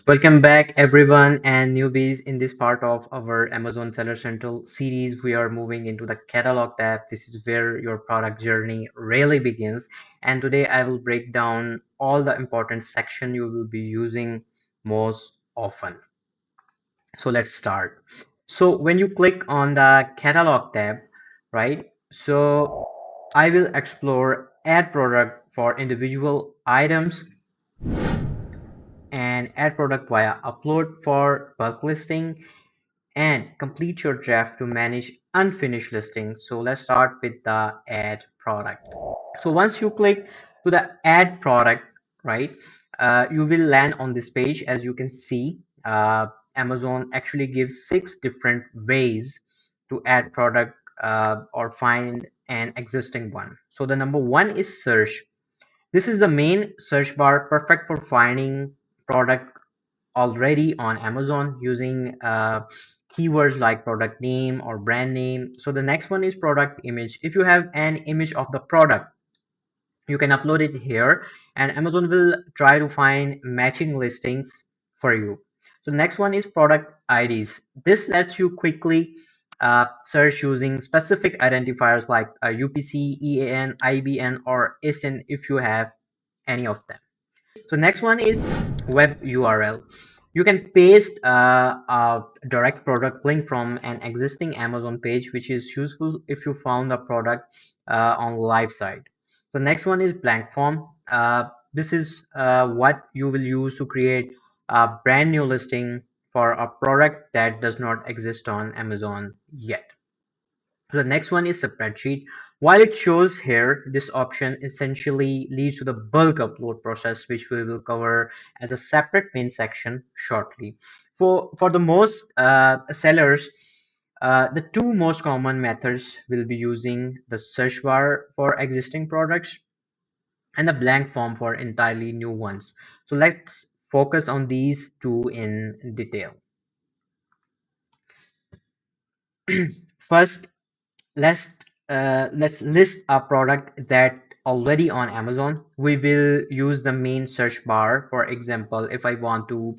Welcome back, everyone, and newbies. In this part of our Amazon Seller Central series, we are moving into the catalog tab. This is where your product journey really begins. And today, I will break down all the important section you will be using most often. So let's start. So when you click on the catalog tab, right? So I will explore add product for individual items and add product via upload for bulk listing and complete your draft to manage unfinished listings. So let's start with the add product. So once you click to the add product, right, you will land on this page. As you can see, Amazon actually gives 6 different ways to add product or find an existing one. So the number one is search. This is the main search bar, perfect for finding product already on Amazon using keywords like product name or brand name. So the next one is product image. If you have an image of the product, you can upload it here and Amazon will try to find matching listings for you. So the next one is product IDs. This lets you quickly search using specific identifiers like UPC, EAN, IBN, or SN if you have any of them. So next one is web URL. You can paste a direct product link from an existing Amazon page, which is useful if you found a product on live site. The next one is blank form. This is what you will use to create a brand new listing for a product that does not exist on Amazon yet. So the next one is spreadsheet. While it shows here, this option essentially leads to the bulk upload process, which we will cover as a separate main section shortly. For the most sellers, the two most common methods will be using the search bar for existing products and the blank form for entirely new ones. So let's focus on these two in detail. First, let's let's list a product that already on Amazon. We will use the main search bar. For example, if I want to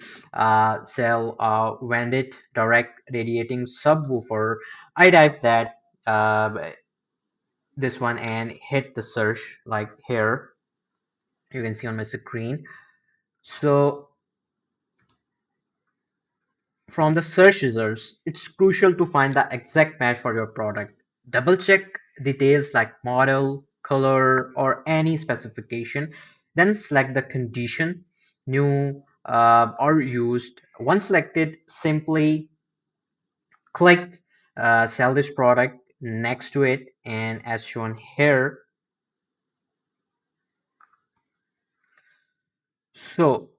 sell a Vendit direct radiating subwoofer, I type that this one and hit the search like here. You can see on my screen. So from the search results, it's crucial to find the exact match for your product. Double check details like model, color, or any specification. Then select the condition, new or used. Once selected, simply click sell this product next to it, and as shown here. So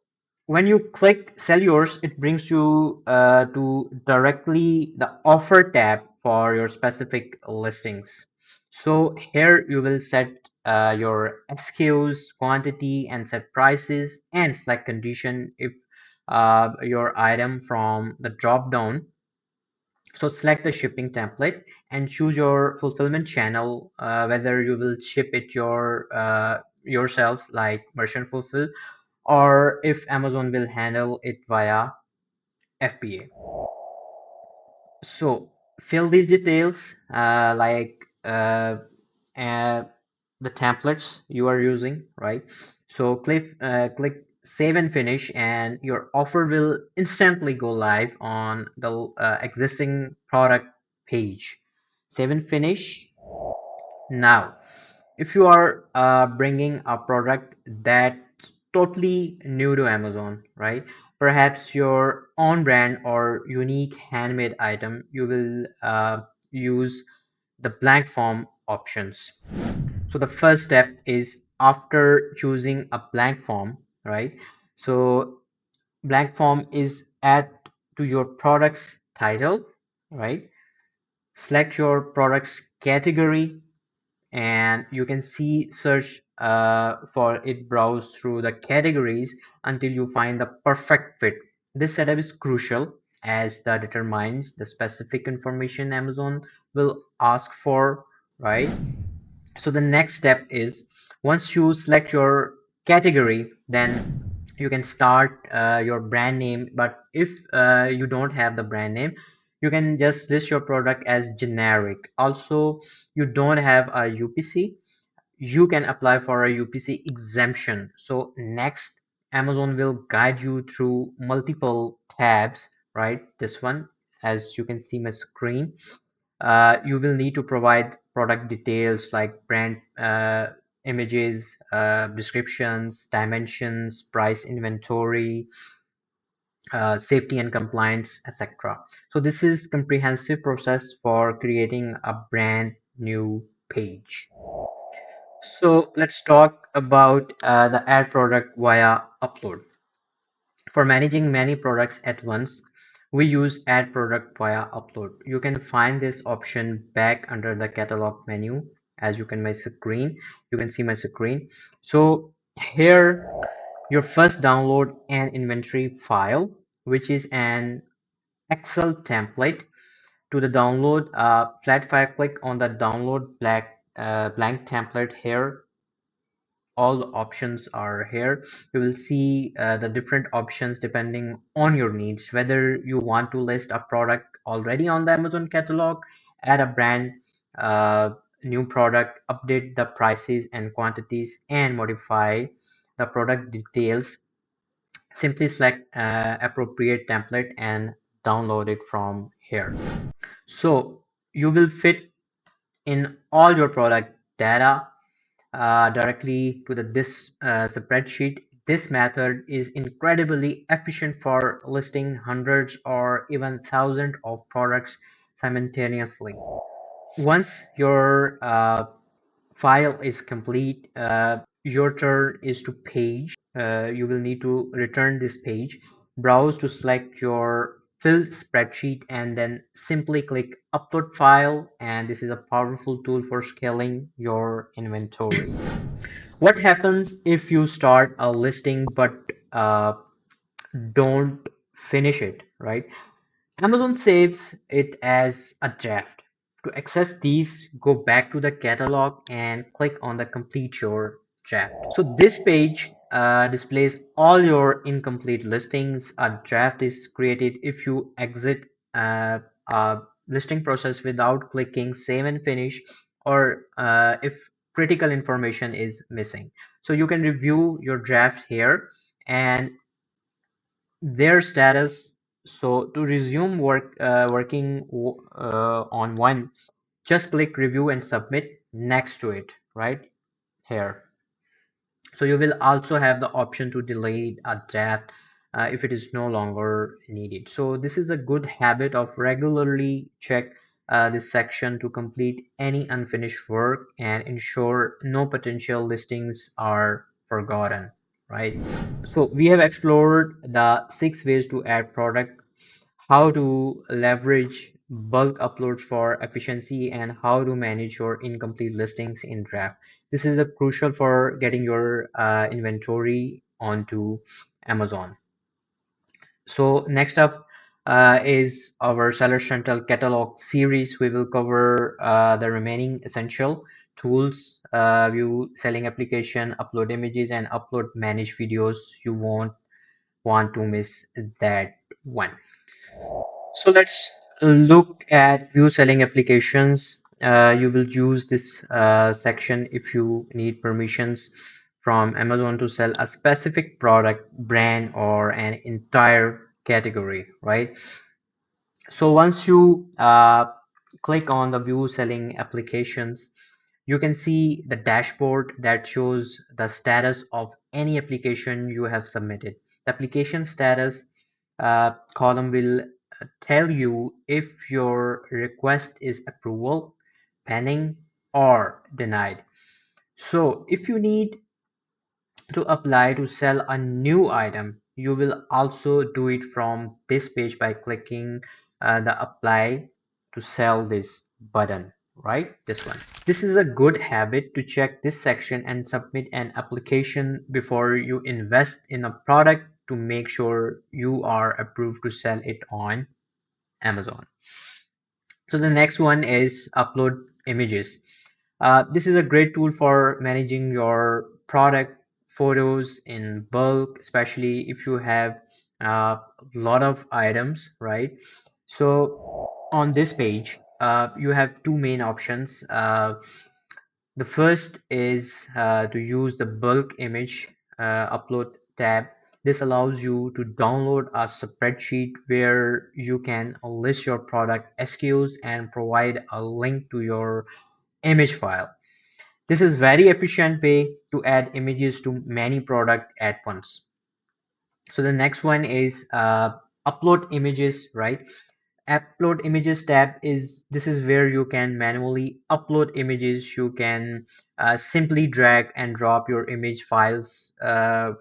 when you click sell yours, it brings you to directly the offer tab for your specific listings. So here you will set your SKUs, quantity, and set prices and select condition if your item from the drop down. So select the shipping template and choose your fulfillment channel, whether you will ship it yourself like merchant fulfill, or if Amazon will handle it via FBA. So fill these details like uh, the templates you are using, right? So click save and finish, and your offer will instantly go live on the existing product page. Save and finish. Now, if you are bringing a product that's totally new to Amazon, right? Perhaps your own brand or unique handmade item, you will use the blank form options. So the first step is after choosing a blank form, right? So blank form is add to your product's title, right? Select your product's category, and you can see search for it, browse through the categories until you find the perfect fit. This setup is crucial as that determines the specific information Amazon will ask for, right? So the next step is once you select your category, then You can start your brand name, but if you don't have the brand name, you can just list your product as generic. Also, you don't have a UPC, you can apply for a UPC exemption. So next, Amazon will guide you through multiple tabs, right? This one, as you can see my screen. You will need to provide product details like brand images, descriptions, dimensions, price, inventory, safety and compliance, etc. So this is comprehensive process for creating a brand new page. So let's talk about the add product via upload. For managing many products at once, we use add product via upload. You can find this option back under the catalog menu. As you can see my screen. So here your first download an inventory file, which is an Excel template. To the download flat file, click on the download blank template here. All the options are here. You will see the different options depending on your needs, whether you want to list a product already on the Amazon catalog, add a brand uh, new product, update the prices and quantities, and modify the product details. Simply select appropriate template and download it from here. So you will fit in all your product data directly to this spreadsheet. This method is incredibly efficient for listing hundreds or even thousands of products simultaneously. Once your file is complete, your turn is to page. You will need to return this page, browse to select your filled spreadsheet, and then simply click upload file. And this is a powerful tool for scaling your inventory. What happens if you start a listing but uh, don't finish it, right? Amazon saves it as a draft. To access these, go back to the catalog and click on the complete your draft. So this page displays all your incomplete listings. A draft is created if you exit a listing process without clicking save and finish, or if critical information is missing. So you can review your draft here and their status. So to resume working on one, just click review and submit next to it right here. So you will also have the option to delete a draft if it is no longer needed. So this is a good habit of regularly check this section to complete any unfinished work and ensure no potential listings are forgotten, right? So we have explored the 6 ways to add product, how to leverage bulk uploads for efficiency, and how to manage your incomplete listings in draft. This is a crucial for getting your inventory onto Amazon. So next up is our Seller Central Catalog series. We will cover the remaining essential tools, view selling application, upload images, and upload manage videos. You won't want to miss that one. So let's look at view selling applications. You will use this section if you need permissions from Amazon to sell a specific product, brand, or an entire category, right? So once you click on the view selling applications, you can see the dashboard that shows the status of any application you have submitted. The application status column will tell you if your request is approval, pending, or denied. So if you need to apply to sell a new item, you will also do it from this page by clicking the apply to sell this button, right? This one. This is a good habit to check this section and submit an application before you invest in a product to make sure you are approved to sell it on Amazon. So the next one is upload images. This is a great tool for managing your product photos in bulk, especially if you have a lot of items, right? So on this page, you have two main options. The first is to use the bulk image upload tab. This allows you to download a spreadsheet where you can list your product SKUs and provide a link to your image file. This is very efficient way to add images to many products at once. So the next one is upload images, right? Upload images tab is this is where you can manually upload images. You can simply drag and drop your image files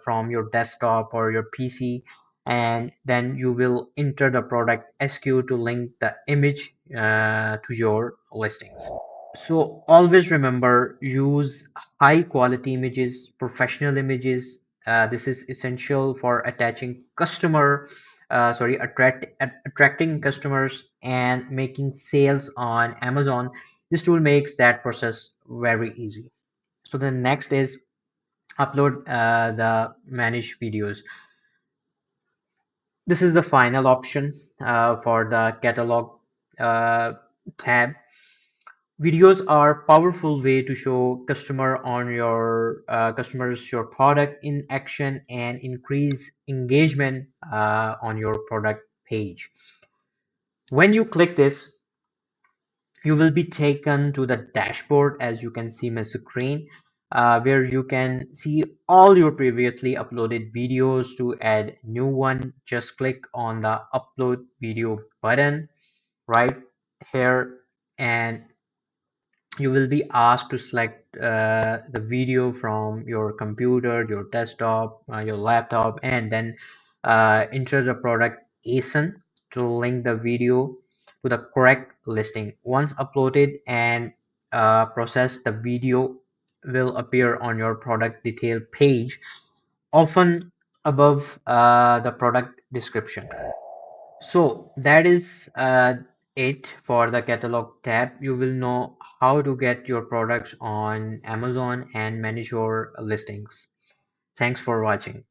from your desktop or your PC, and then you will enter the product SKU to link the image to your listings. So always remember, use high quality images, professional images. This is essential for attaching attracting customers and making sales on Amazon. This tool makes that process very easy. So the next is upload the manage videos. This is the final option for the catalog uh, tab. Videos are powerful way to show customers your product in action and increase engagement on your product page. When you click this, you will be taken to the dashboard, as you can see my screen, where you can see all your previously uploaded videos. To add new one, just click on the upload video button right here, and you will be asked to select the video from your computer, your desktop, your laptop, and then enter the product ASIN to link the video to the correct listing. Once uploaded and processed, the video will appear on your product detail page, often above the product description. So that is it for the catalog tab. You will know how to get your products on Amazon and manage your listings. Thanks for watching.